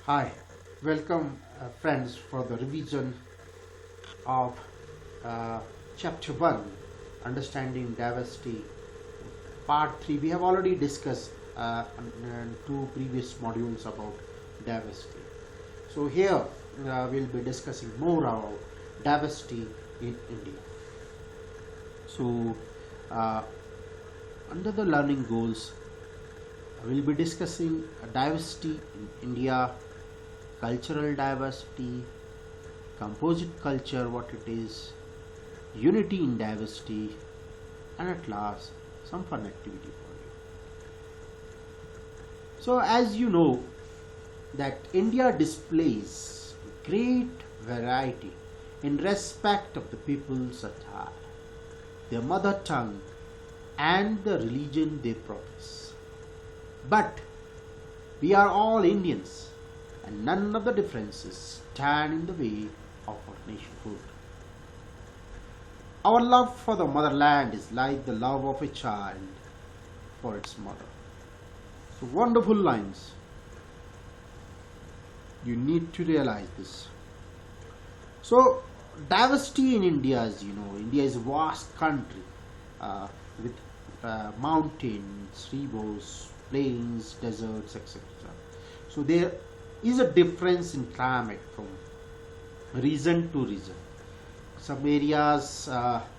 Hi, welcome friends for the revision of uh, chapter 1, Understanding Diversity, part 3. We have already discussed in two previous modules about diversity. So here we'll be discussing more about diversity in India. So uh, under the learning goals, we'll be discussing diversity in India, cultural diversity, composite culture, what it is, unity in diversity, and at last, some fun activity for you. So, as you know, that India displays great variety in respect of the people's attire, their mother tongue, and the religion they profess. But we are all Indians, and none of the differences stand in the way of our nationhood. Our love for the motherland is like the love of a child for its mother. So wonderful lines. You need to realize this. So diversity in India, as you know, India is a vast country with mountains, rivers, plains, deserts, etc. So there is a difference in climate from region to region. Some areas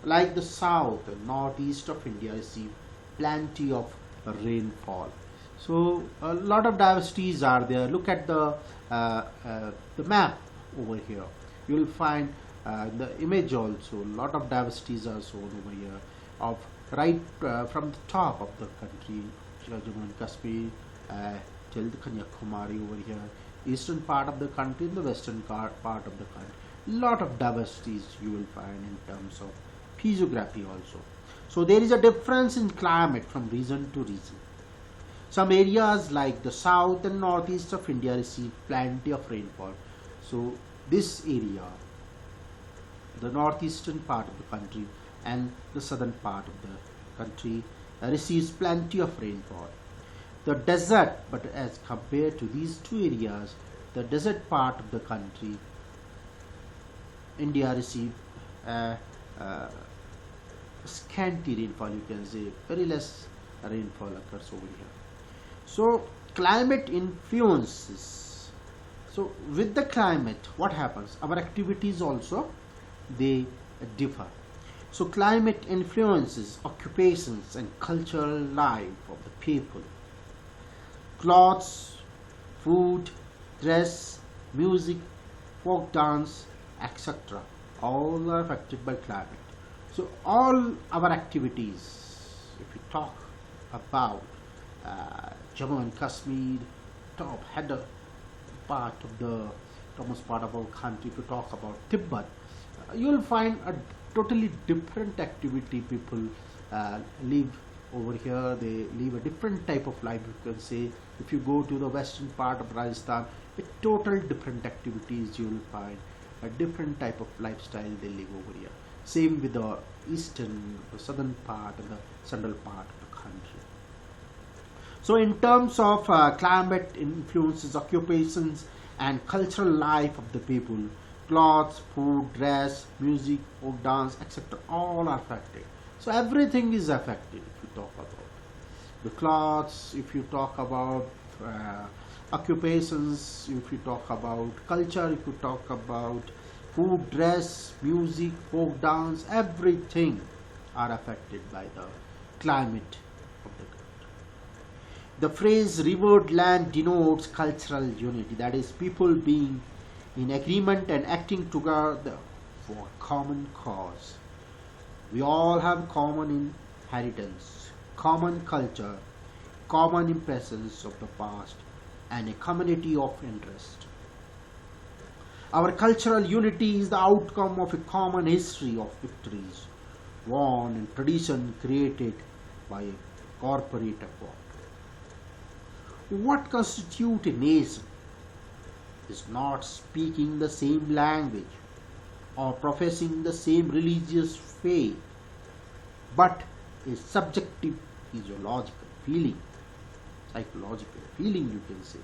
like the south and northeast of India receive plenty of rainfall. So a lot of diversities are there. Look at the map over here. You will find the image also. A lot of diversities are shown over here. Of right from the top of the country, Jammu and Kashmir, till the Kanyakumari over here, eastern part of the country and the western part of the country. Lot of diversities you will find in terms of physiography also. So there is a difference in climate from region to region. Some areas like the south and northeast of India receive plenty of rainfall. So this area, the northeastern part of the country and the southern part of the country receives plenty of rainfall. The desert, but as compared to these two areas, the desert part of the country, India receives scanty rainfall, you can say, very less rainfall occurs over here. So climate influences. So with the climate, what happens? Our activities also, they differ. So climate influences occupations and cultural life of the people. Clothes, food, dress, music, folk dance, etc. all are affected by climate. So all our activities, if we talk about Jammu and Kashmir, top header part of the topmost part of our country, if you talk about Tibet, you will find a totally different activity. People live over here, they live a different type of life, you can say. If you go to the western part of Rajasthan, a total different activities you will find, a different type of lifestyle they live over here. Same with the eastern, the southern part and the central part of the country. So in terms of climate influences occupations and cultural life of the people, clothes, food, dress, music, folk dance, etc. all are affected. So everything is affected if you talk about the clothes, if you talk about occupations, if you talk about culture, if you talk about food, dress, music, folk dance, everything are affected by the climate of the country. The phrase revered land denotes cultural unity, that is, people being in agreement and acting together for a common cause. We all have common inheritance, common culture, common impressions of the past, and a community of interest. Our cultural unity is the outcome of a common history of victories won and tradition created by a corporate effort. What constitutes a nation is not speaking the same language or professing the same religious faith, but a subjective physiological feeling, psychological feeling, you can say.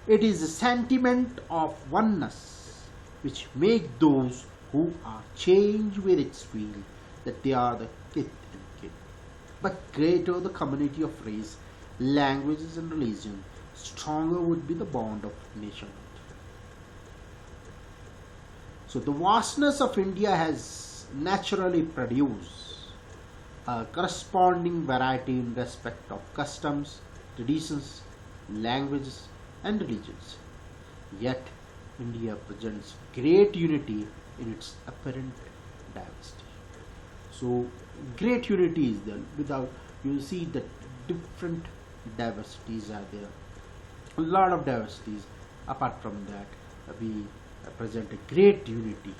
It is a sentiment of oneness which make those who are changed with its feel that they are the kith and kin. But greater the community of race, languages and religion, stronger would be the bond of nationhood. So the vastness of India has naturally produced a corresponding variety in respect of customs, traditions, languages and religions. Yet India presents great unity in its apparent diversity. So great unity is there. Without, you see that different diversities are there. A lot of diversities. Apart from that, we present a great unity.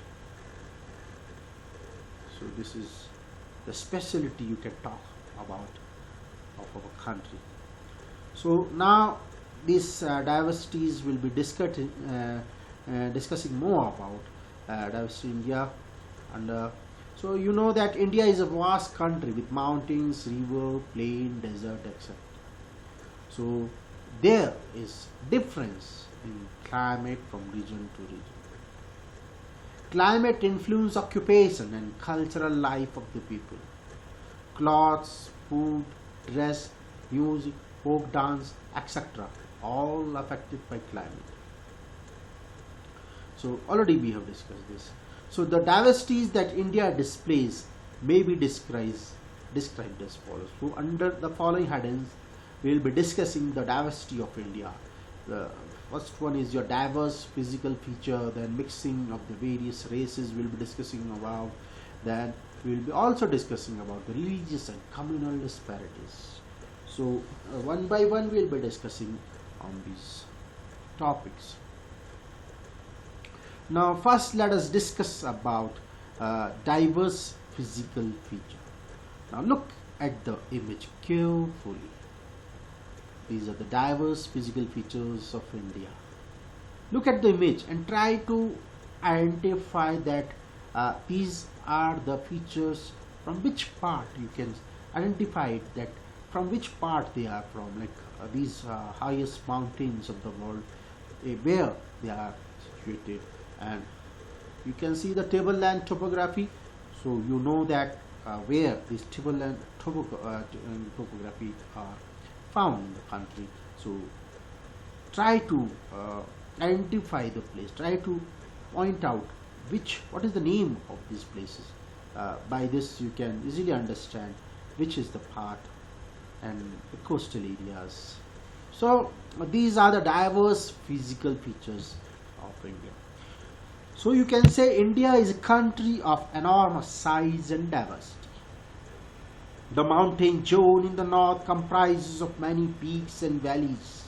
So this is the specialty you can talk about of our country. So now these diversities will be discussing more about diversity in India. And so you know that India is a vast country with mountains, river, plain, desert, etc. So there is difference in climate from region to region. Climate influences occupation and cultural life of the people. Clothes, food, dress, music, folk dance, etc. all affected by climate. So already we have discussed this. So the diversities that India displays may be described as follows. So under the following headings, we will be discussing the diversity of India. The first one is your diverse physical feature, then mixing of the various races we'll be discussing about. Then we will be also discussing about the religious and communal disparities. So one by one we'll be discussing on these topics. Now first let us discuss about diverse physical feature. Now look at the image carefully. These are the diverse physical features of India. Look at the image and try to identify that these are the features from which part you can identify it, that from which part they are from, like these highest mountains of the world, where they are situated. And you can see the tableland topography, so you know that where this tableland topography are found in the country. So try to identify the place, try to point out what is the name of these places. By this you can easily understand which is the part and the coastal areas. So these are the diverse physical features of India. So you can say India is a country of enormous size and diversity. The mountain zone in the north comprises of many peaks and valleys.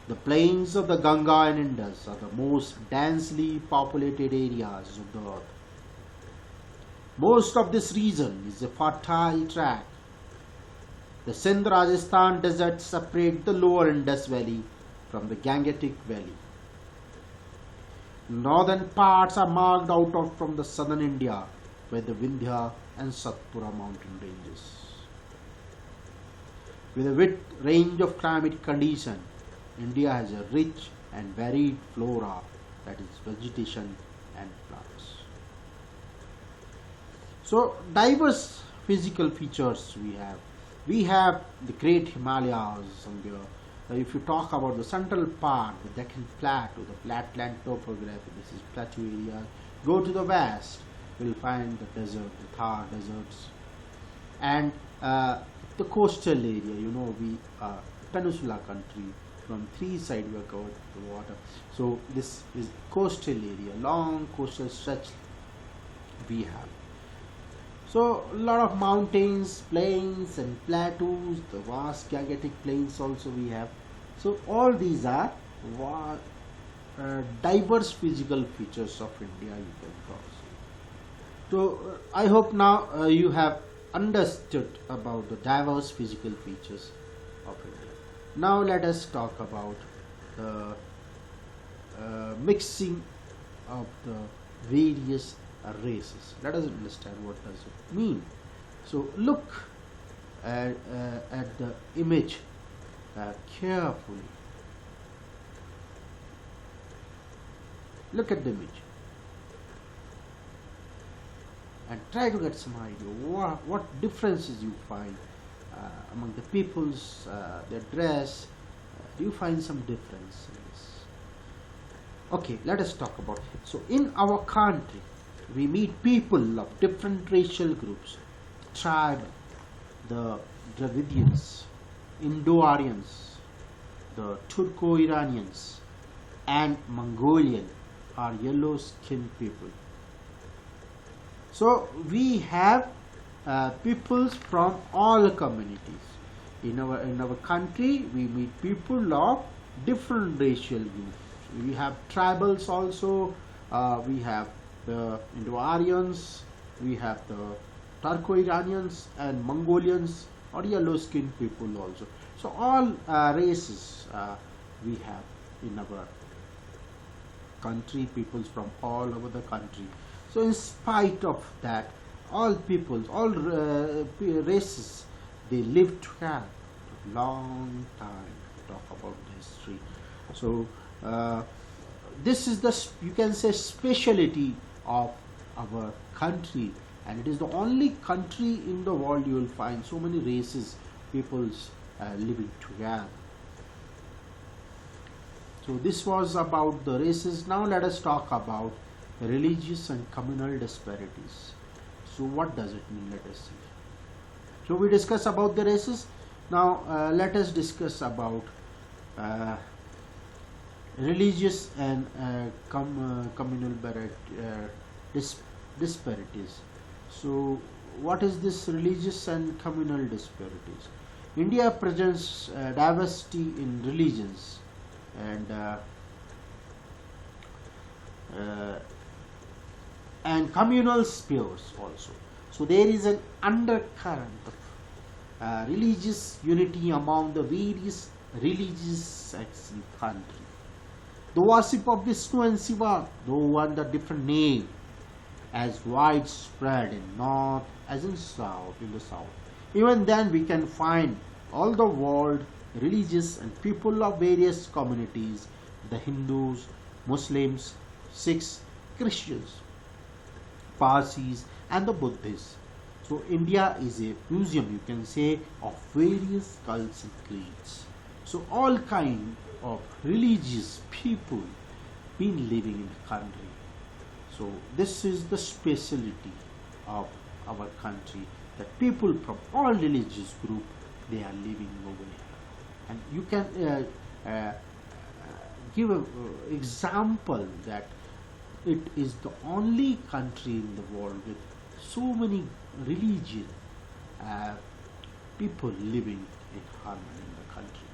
The plains of the Ganga and Indus are the most densely populated areas of the earth. Most of this region is a fertile tract. The Sindh-Rajasthan deserts separate the lower Indus Valley from the Gangetic Valley. Northern parts are marked out from the southern India by the Vindhya and Satpura mountain ranges. With a wide range of climatic conditions, India has a rich and varied flora, that is vegetation and plants. So diverse physical features we have. We have the great Himalayas on there. If you talk about the central part, the Deccan Plateau, the flatland topography, this is plateau area. Go to the west, you will find the desert, the Thar deserts, and the coastal area. You know, we are peninsula country. From three sides we are covered with the water. So this is coastal area, long coastal stretch we have. So a lot of mountains, plains and plateaus, the vast Gangetic plains also we have. So all these are diverse physical features of India, you can cross. So I hope now you have understood about the diverse physical features of India. Now let us talk about the mixing of the various races. Let us understand what does it mean. So look at the image carefully. Look at the image and try to get some idea what differences you find among the people's their dress. Do you find some differences? Okay, let us talk about it. So in our country we meet people of different racial groups: tribe, the Dravidians, Indo-Aryans, the Turco-Iranians, and Mongolian are yellow-skinned people. So we have peoples from all communities. In our country, we meet people of different racial groups. We have tribals also. We have the Indo-Aryans. We have the Turco-Iranians and Mongolians or yellow-skinned people also. So all races we have in our country, peoples from all over the country. So in spite of that, all peoples, all races, they lived together a long time. To talk about the history. So this is the, you can say, speciality of our country, and it is the only country in the world you will find so many races, peoples living together. So this was about the races. Now let us talk about religious and communal disparities. So what does it mean? Let us see. So we discuss about the races. Now let us discuss about religious and communal disparities. So what is this religious and communal disparities? India presents diversity in religions and communal spheres also. So there is an undercurrent of religious unity among the various religious sects in the country. The worship of Vishnu and Shiva, though under different name, as widespread in north as in south. Even then we can find all the world religious and people of various communities: the Hindus, Muslims, Sikhs, Christians, Parsis, and the Buddhists. So India is a museum, you can say, of various cults and creeds. So all kind of religious people been living in the country. So this is the speciality of our country, that people from all religious group, they are living over here. And you can give an example that it is the only country in the world with so many religion people living in harmony in the country.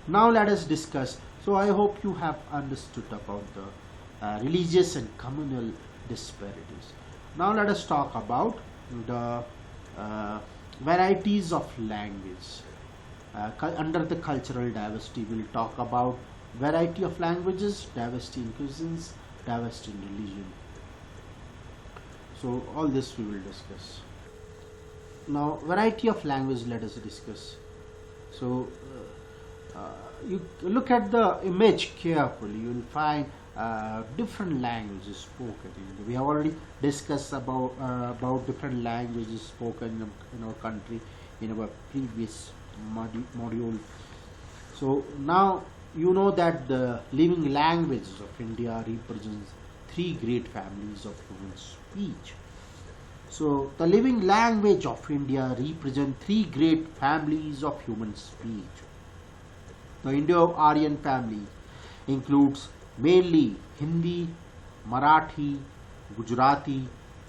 Now let us discuss. So I hope you have understood about the religious and communal disparities. Now let us talk about the varieties of language. Under the cultural diversity, we will talk about variety of languages, diversity in cuisines, diversity in religion. So all this we will discuss. Now variety of language, let us discuss. So you look at the image carefully, you will find different languages spoken. We have already discussed about different languages spoken in our country in our previous module. So now you know that the living languages of India represents three great families of human speech. So the living language of India represents three great families of human speech. The Indo-Aryan family includes mainly Hindi, Marathi, Gujarati,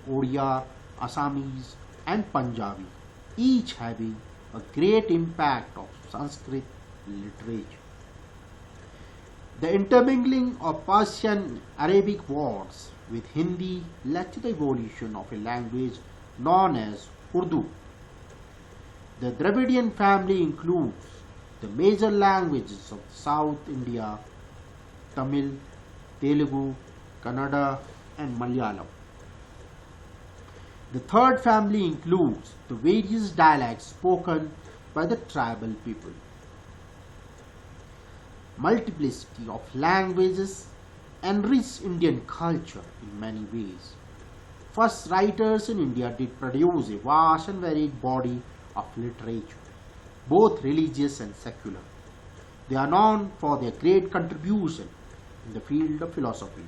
Odia, Assamese, and Punjabi, each having a great impact of Sanskrit literature. The intermingling of Persian Arabic words with Hindi led to the evolution of a language known as Urdu. The Dravidian family includes the major languages of South India: Tamil, Telugu, Kannada, and Malayalam. The third family includes the various dialects spoken by the tribal people. Multiplicity of languages enriched Indian culture in many ways. First writers in India did produce a vast and varied body of literature, both religious and secular. They are known for their great contribution in the field of philosophy,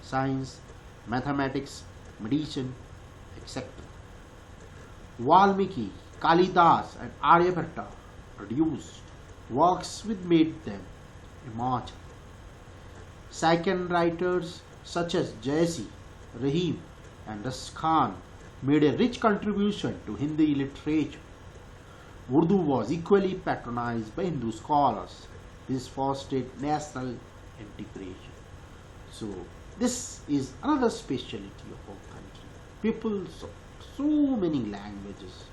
science, mathematics, medicine, etc. Valmiki, Kalidas, and Aryabhatta produced works which made them immortal. Second writers such as Jayasi, Rahim, and Ras Khan made a rich contribution to Hindi literature. Urdu was equally patronized by Hindu scholars. This fostered national integration. So, this is another speciality of our country. People of so many languages,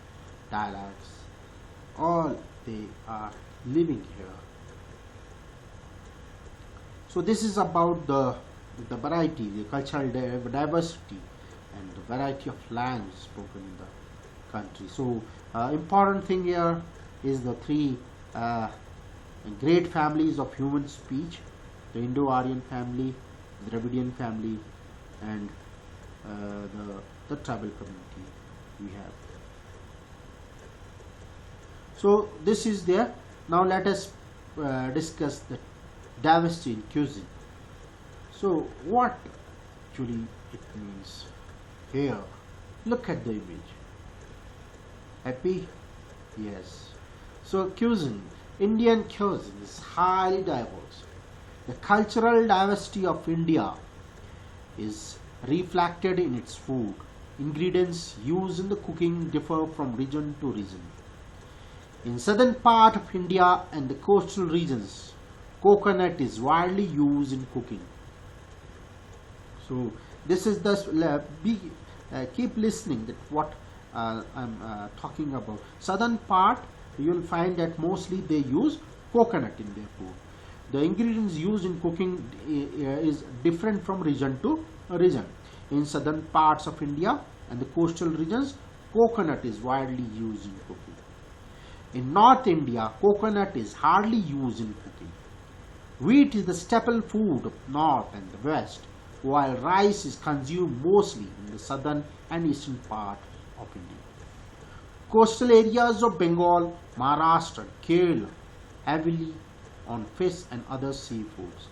dialects, all they are living here. So, this is about the variety, the cultural diversity, and the variety of language spoken in the country. So, important thing here is the three great families of human speech: the Indo-Aryan family, the Dravidian family, and the tribal community we have. So this is there. Now let us discuss the diversity in cuisine. So what actually it means here? Look at the image. Happy? Yes. So cuisine, Indian cuisine is highly diverse. The cultural diversity of India is reflected in its food. Ingredients used in the cooking differ from region to region. In southern part of India and the coastal regions, coconut is widely used in cooking. So this is the keep listening that what I'm talking about. Southern part, you will find that mostly they use coconut in their food. The ingredients used in cooking is different from region to region. In southern parts of India and the coastal regions, coconut is widely used in cooking. In North India, coconut is hardly used in cooking. Wheat is the staple food of North and the West, while rice is consumed mostly in the southern and eastern part of India. Coastal areas of Bengal, Maharashtra, Kerala heavily on fish and other seafoods.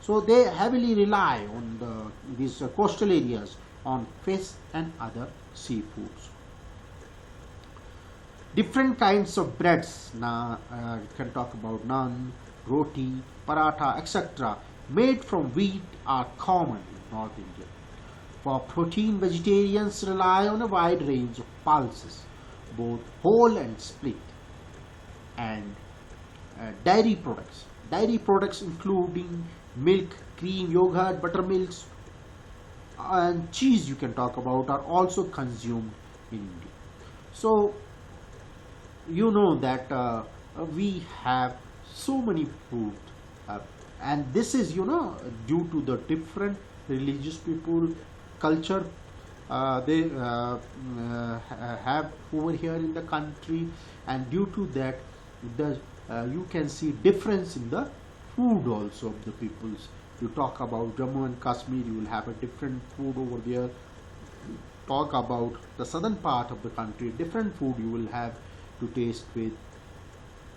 So they heavily rely on these coastal areas on fish and other seafoods. Different kinds of breads, you can talk about naan, roti, paratha, etc. made from wheat are common in North India. For protein, vegetarians rely on a wide range of pulses, both whole and split, and dairy products. Dairy products including milk, cream, yogurt, buttermilks, and cheese you can talk about are also consumed in India. So you know that we have so many food, and this is due to the different religious people culture they have over here in the country, and due to that you can see difference in the food also of the peoples. You talk about Jammu and Kashmir, you will have a different food over there. Talk about the southern part of the country, different food you will have to taste with,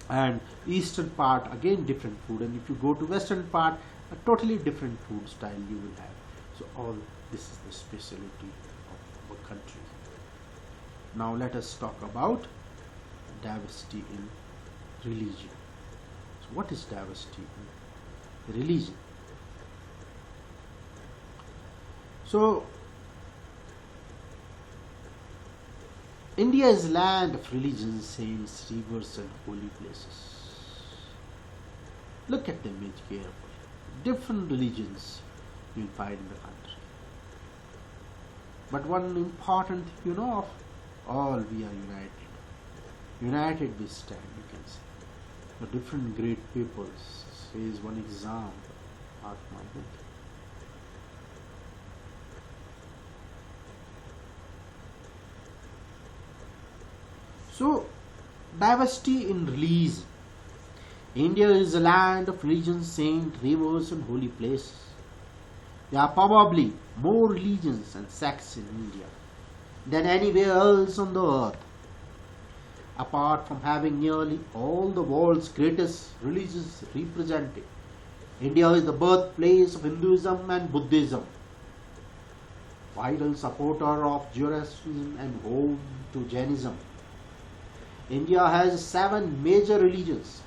and eastern part again different food, and if you go to western part, a totally different food style you will have. So all this is the specialty of our country. Now let us talk about diversity in religion. So what is diversity in religion? So India is a land of religions, saints, rivers and holy places. Look at the image carefully. Different religions you will find in the country. But one important thing of, all we are united. United we stand, you can say. The different great peoples, says one example, Mahatma Buddha. So, diversity in religion. India is a land of religions, saints, rivers and holy places. There are probably more religions and sects in India than anywhere else on the earth. Apart from having nearly all the world's greatest religions represented, India is the birthplace of Hinduism and Buddhism, vital supporter of Judaism and home to Jainism. India has 7 major religions,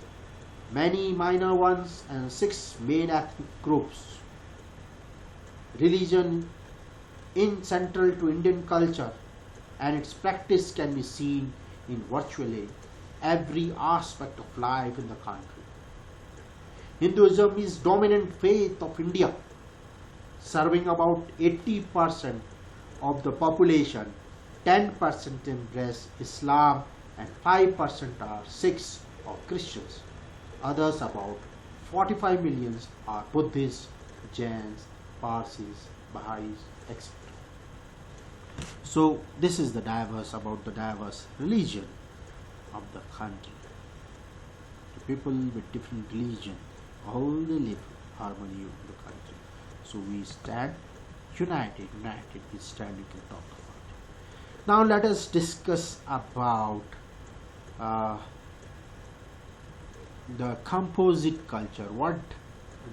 many minor ones, and 6 main ethnic groups. Religion is central to Indian culture, and its practice can be seen in virtually every aspect of life in the country. Hinduism is dominant faith of India, serving about 80% of the population. 10% embrace Islam and 5% are Sikhs or Christians. Others, about 45 million, are Buddhists, Jains, Parsis, Baha'is, etc. So this is the diverse religion of the country. The people with different religion, all they live in harmony in the country. So we stand united, we stand, we can talk about it. Now let us discuss about the composite culture. What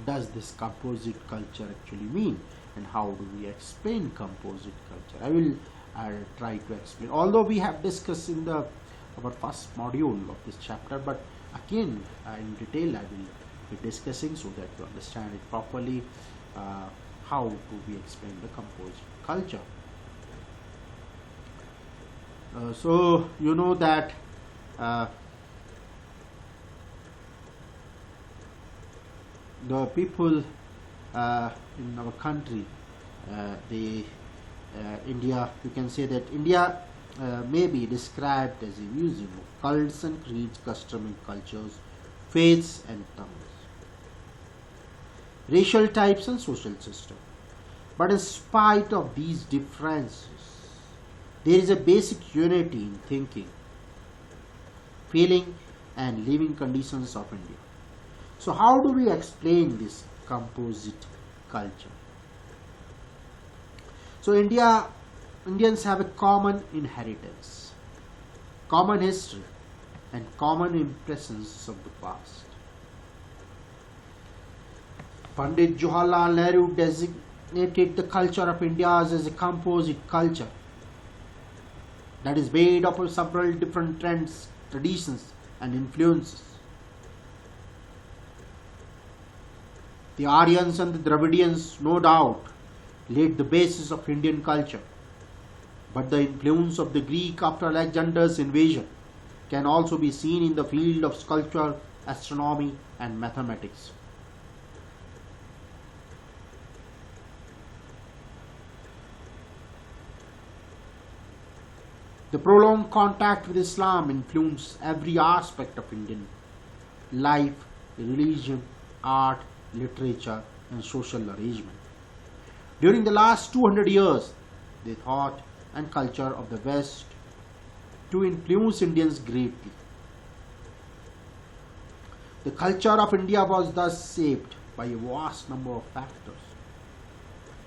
does this composite culture actually mean, and how do we explain composite culture? I'll try to explain, although we have discussed in our first module of this chapter, but again in detail I will be discussing so that you understand it properly. How do we explain the composite culture? So you know that the people in our country, India, you can say that India may be described as a museum of cults and creeds, customs and cultures, faiths and tongues, racial types and social system. But in spite of these differences, there is a basic unity in thinking, feeling and living conditions of India. So how do we explain this composite culture? So Indians have a common inheritance, common history and common impressions of the past. Pandit Jawaharlal Nehru designated the culture of India as a composite culture that is made up of several different trends, traditions and influences. The Aryans and the Dravidians, no doubt, laid the basis of Indian culture, but the influence of the Greek after Alexander's invasion can also be seen in the field of sculpture, astronomy and mathematics. The prolonged contact with Islam influenced every aspect of Indian life, religion, art, literature and social arrangement. During the last 200 years, the thought and culture of the West to influence Indians greatly. The culture of India was thus shaped by a vast number of factors.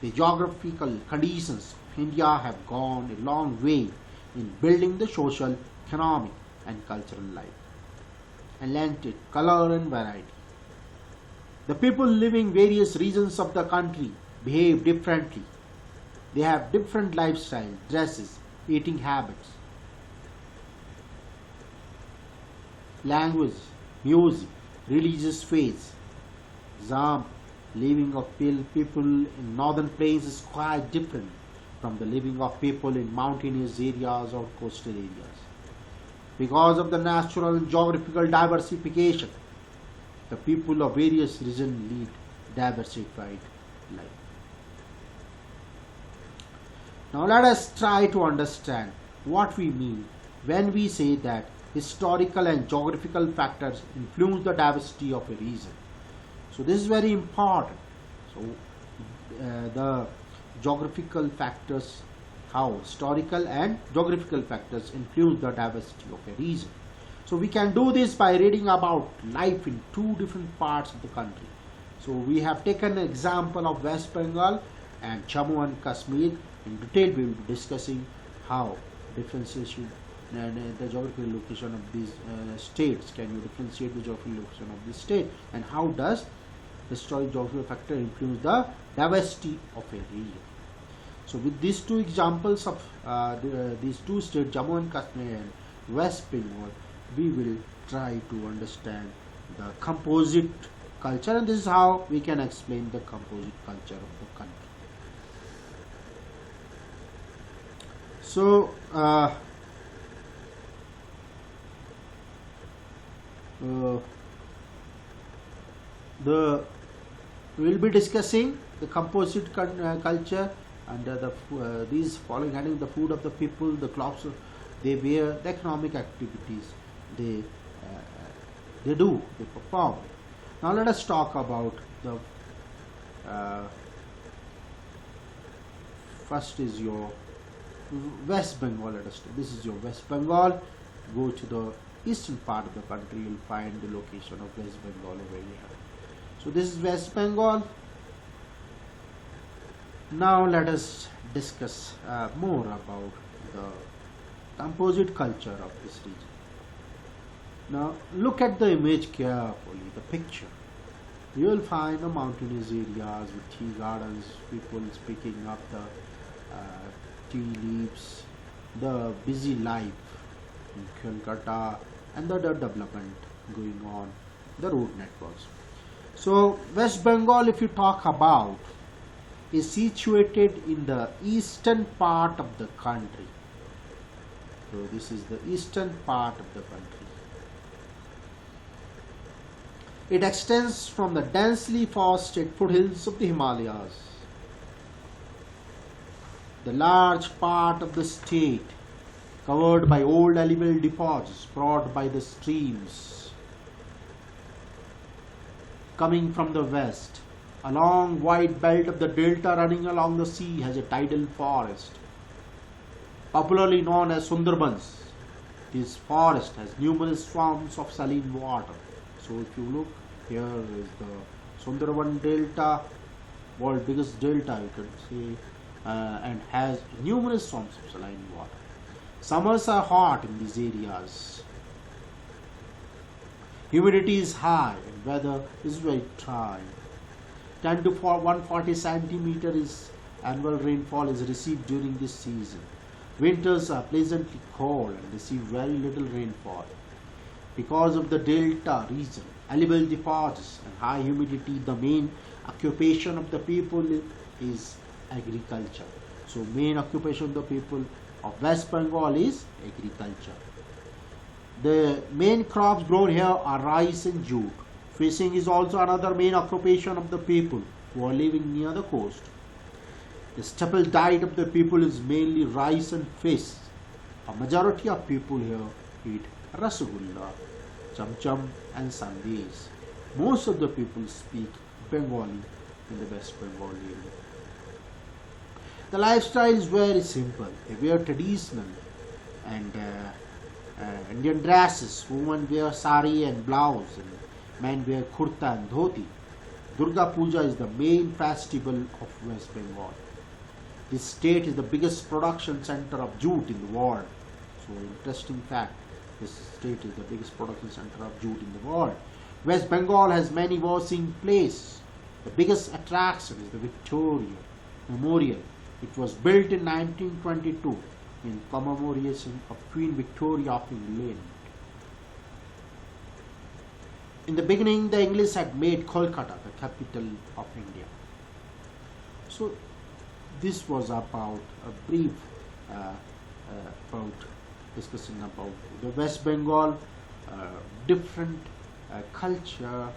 The geographical conditions of India have gone a long way in building the social, economic and cultural life, and lent it color and variety. The people living in various regions of the country behave differently. They have different lifestyle, dresses, eating habits, language, music, religious faiths. Example, living of people in northern plains is quite different from the living of people in mountainous areas or coastal areas. Because of the natural and geographical diversification, the people of various regions lead diversified life. Now let us try to understand what we mean when we say that historical and geographical factors influence the diversity of a region. So this is very important. So the geographical factors, how historical and geographical factors influence the diversity of a region. So we can do this by reading about life in two different parts of the country. So we have taken an example of West Bengal and Jammu and Kashmir. In detail, we will be discussing how differentiation and the geographical location of these states. Can you differentiate the geographical location of this state, and how does historic geographical factor influence the diversity of a region? So with these two examples of these two states, Jammu and Kashmir and West Bengal, we will try to understand the composite culture, and this is how we can explain the composite culture of the country. So we will be discussing the composite culture under these following heading: the food of the people, the clothes they wear, the economic activities they perform. Now let us talk about the first is your West Bengal. This is your West Bengal. Go to the eastern part of the country, you'll find the location of West Bengal over here. So this is West Bengal. Now let us discuss more about the composite culture of this region. Now look at the image carefully, the picture. You will find the mountainous areas with tea gardens, people picking up the tea leaves, the busy life in Kolkata, and the development going on, the road networks. So West Bengal, if you talk about, is situated in the eastern part of the country. So this is the eastern part of the country. It extends from the densely forested foothills of the Himalayas. The large part of the state covered by old alluvial deposits brought by the streams coming from the west. A long wide belt of the delta running along the sea has a tidal forest, popularly known as Sundarbans. This forest has numerous swamps of saline water. So if you look, here is the Sundarban Delta, world biggest delta you can say, and has numerous swamps of saline water. Summers are hot in these areas. Humidity is high and weather is very dry. 10 to 140 centimeter is annual rainfall is received during this season. Winters are pleasantly cold and receive very little rainfall. Because of the delta region, alluvial deposits and high humidity, the main occupation of the people is agriculture. So main occupation of the people of West Bengal is agriculture. The main crops grown here are rice and jute. Fishing is also another main occupation of the people who are living near the coast. The staple diet of the people is mainly rice and fish. A majority of people here eat rasgulla, cham-cham and sandesh. Most of the people speak Bengali in the West Bengal area. The lifestyle is very simple. They wear traditional and Indian dresses. Women wear sari and blouse, and men wear kurta and dhoti. Durga Puja is the main festival of West Bengal. This state is the biggest production center of jute in the world. So interesting fact, this state is the biggest production center of jute in the world. West Bengal has many washing places. The biggest attraction is the Victoria Memorial. It was built in 1922 in commemoration of Queen Victoria of England. In the beginning, the English had made Kolkata the capital of India. So this was about a brief about discussing about the West Bengal, different culture,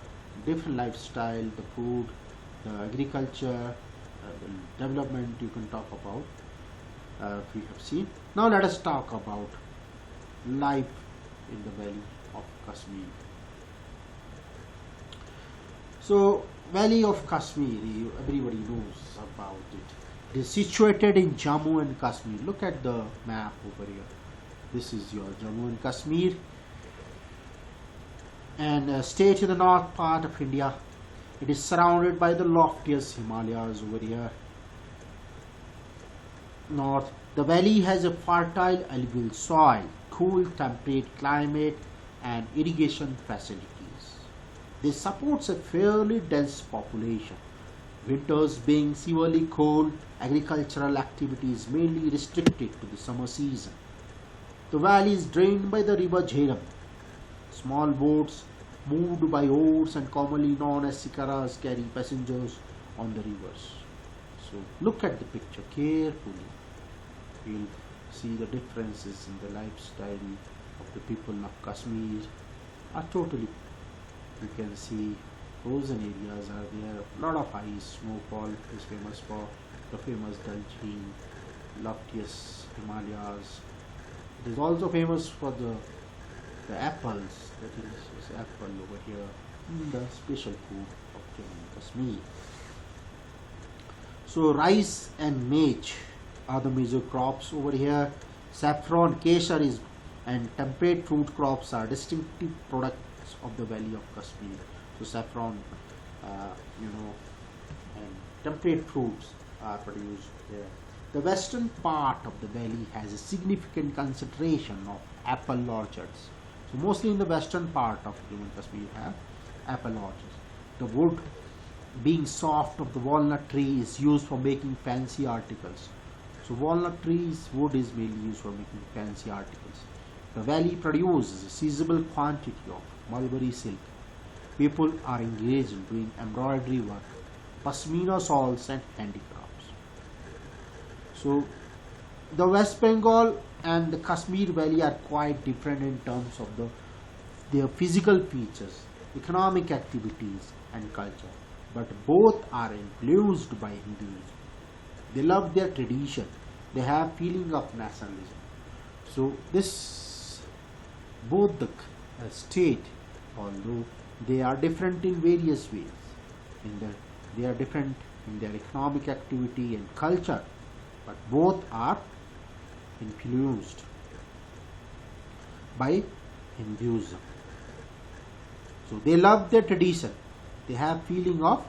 different lifestyle, the food, the agriculture, the development you can talk about. We have seen. Now let us talk about life in the valley of Kashmir. So valley of Kashmir, everybody knows about it. It is situated in Jammu and Kashmir. Look at the map over here. This is your Jammu and Kashmir, and a state in the north part of India. It is surrounded by the loftiest Himalayas over here. North, the valley has a fertile alluvial soil, cool temperate climate, and irrigation facilities. This supports a fairly dense population. Winters being severely cold, agricultural activity is mainly restricted to the summer season. The valley is drained by the river Jhelum. Small boats moved by oars and commonly known as sikaras carry passengers on the rivers. So look at the picture carefully. You'll see the differences in the lifestyle of the people of Kashmir are totally, you can see frozen areas are there, a lot of ice, snowfall is famous for the famous Daljeen, loftiest Himalayas. It is also famous for the apples, that is apple over here, the special food of Jammu and Kashmir. So rice and maize are the major crops over here. Saffron, kesar is and temperate fruit crops are distinctive products of the valley of Kashmir. So saffron, and temperate fruits are produced there. The western part of the valley has a significant concentration of apple orchards. So mostly in the western part of Jammu and Kashmir you have apple orchards. The wood, being soft of the walnut tree, is used for making fancy articles. So walnut trees wood is mainly used for making fancy articles. The valley produces a sizable quantity of mulberry silk. People are engaged in doing embroidery work, pashmina shawls and handicrafts. So the West Bengal and the Kashmir valley are quite different in terms of their physical features, economic activities and culture, but both are influenced by Hinduism. They love their tradition. They have feeling of nationalism. So this both the state, although they are different in various ways, they are different in their economic activity and culture, but both are influenced by Hinduism. So they love their tradition. They have feeling of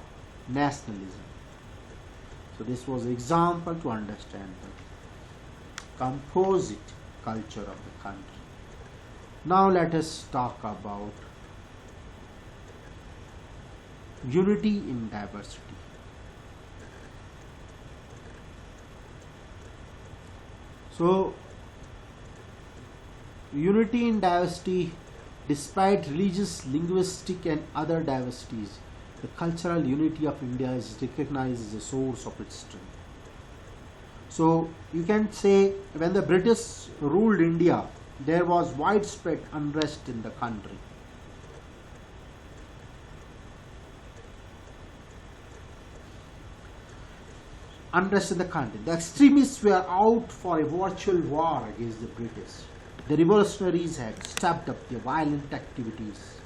nationalism. So this was an example to understand the composite culture of the country. Now let us talk about unity in diversity. So unity in diversity, despite religious, linguistic and other diversities, the cultural unity of India is recognized as a source of its strength. So you can say when the British ruled India, there was widespread unrest in the country. The extremists were out for a virtual war against the British. The revolutionaries had stepped up their violent activities.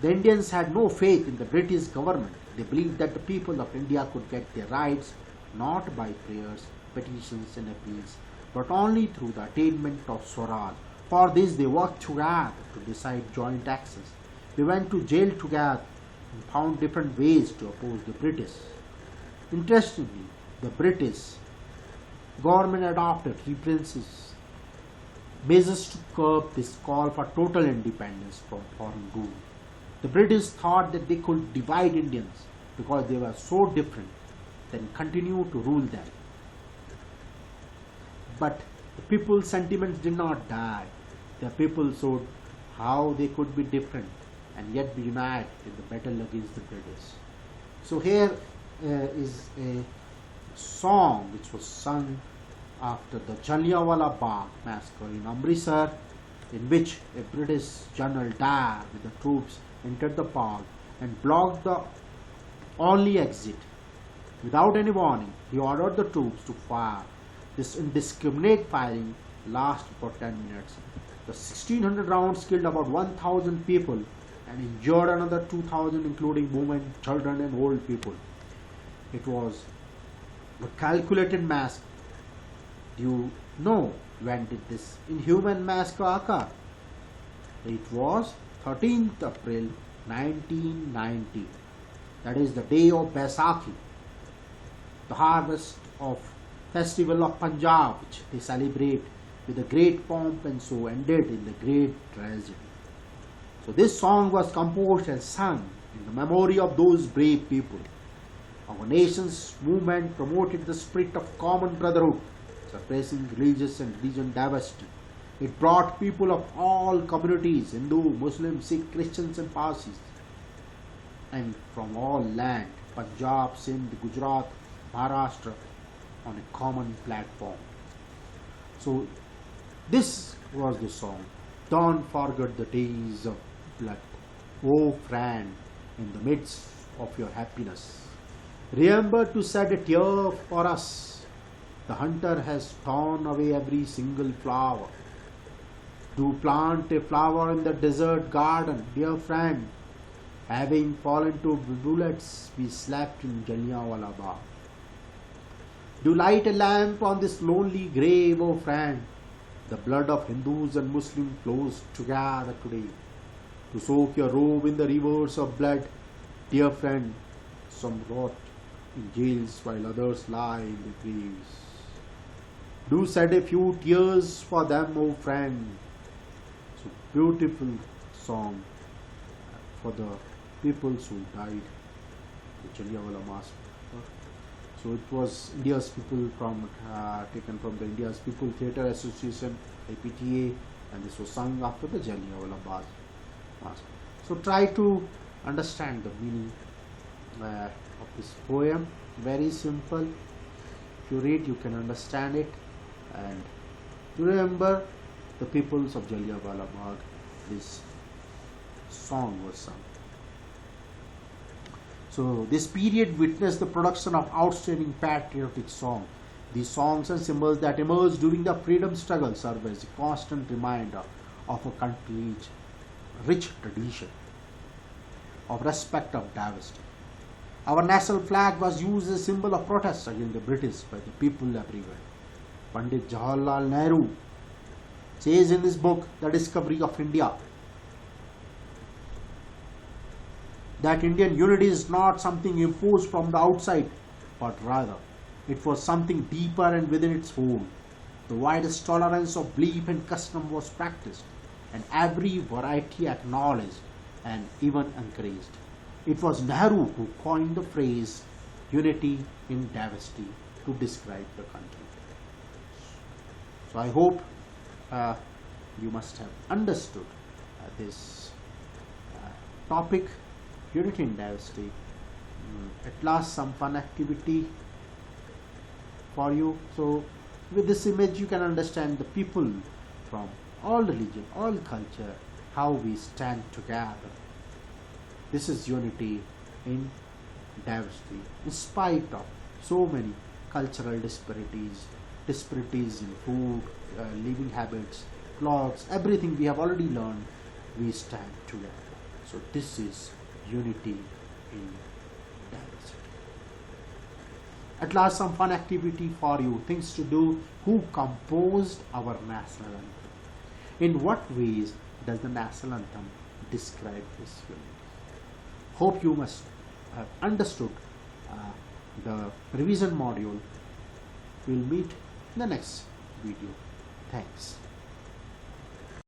The Indians had no faith in the British government. They believed that the people of India could get their rights not by prayers, petitions and appeals, but only through the attainment of Swaraj. For this they worked together to decide joint access. They went to jail together and found different ways to oppose the British. Interestingly, the British government adopted repressions measures to curb this call for total independence from foreign rule. The British thought that they could divide Indians because they were so different, then continue to rule them. But the people's sentiments did not die. The people showed how they could be different and yet be united in the battle against the British. So here is a song which was sung after the Jallianwala Bagh massacre in Amritsar, in which a British general died with the troops entered the park and blocked the only exit. Without any warning, he ordered the troops to fire. This indiscriminate firing lasted for 10 minutes. The 1600 rounds killed about 1000 people and injured another 2000, including women, children and old people. It was a calculated massacre. Do you know when did this inhuman massacre occur? It was 13th April 1990. that is the day of Baisakhi, the harvest of festival of Punjab, which they celebrate with a great pomp and so ended in the great tragedy. So this song was composed and sung in the memory of those brave people. Our nation's movement promoted the spirit of common brotherhood, suppressing religious and religion diversity. It brought people of all communities, Hindu, Muslim, Sikh, Christians and Parsis, and from all land, Punjab, Sindh, Gujarat, Maharashtra, on a common platform. So this was the song. Don't forget the days of blood, oh friend, in the midst of your happiness. Remember to shed a tear for us. The hunter has torn away every single flower. To plant a flower in the desert garden, dear friend. Having fallen to bullets, we slept in Jallianwala Bagh. Do light a lamp on this lonely grave, O friend. The blood of Hindus and Muslims flows together today. To soak your robe in the rivers of blood, dear friend. Some rot in jails while others lie in the graves. Do shed a few tears for them, O friend. So beautiful song for the peoples who died in the Jallianwala Massacre. So it was India's people taken from the India's People Theatre Association, IPTA, and this was sung after the Jallianwala Massacre. So try to understand the meaning of this poem. Very simple. If you read, you can understand it, and to remember the peoples of Jallianwala Bagh, this song was sung. So this period witnessed the production of outstanding patriotic songs. These songs and symbols that emerged during the freedom struggle serve as a constant reminder of a country's rich tradition of respect of diversity. Our national flag was used as a symbol of protest against the British by the people everywhere. Pandit Jawaharlal Nehru says in his book, The Discovery of India, that Indian unity is not something imposed from the outside, but rather it was something deeper and within its own. The widest tolerance of belief and custom was practiced, and every variety acknowledged and even encouraged. It was Nehru who coined the phrase unity in diversity to describe the country. So I hope you must have understood this topic, unity in diversity. At last, some fun activity for you. So with this image you can understand the people from all religion, all culture, how we stand together. This is unity in diversity, in spite of so many cultural disparities in food, living habits, clothes, everything we have already learned. We stand together. So this is unity in diversity. At last, some fun activity for you, things to do. Who composed our national anthem? In what ways does the national anthem describe this unity? Hope you must have understood the revision module. We'll meet in the next video. Thanks.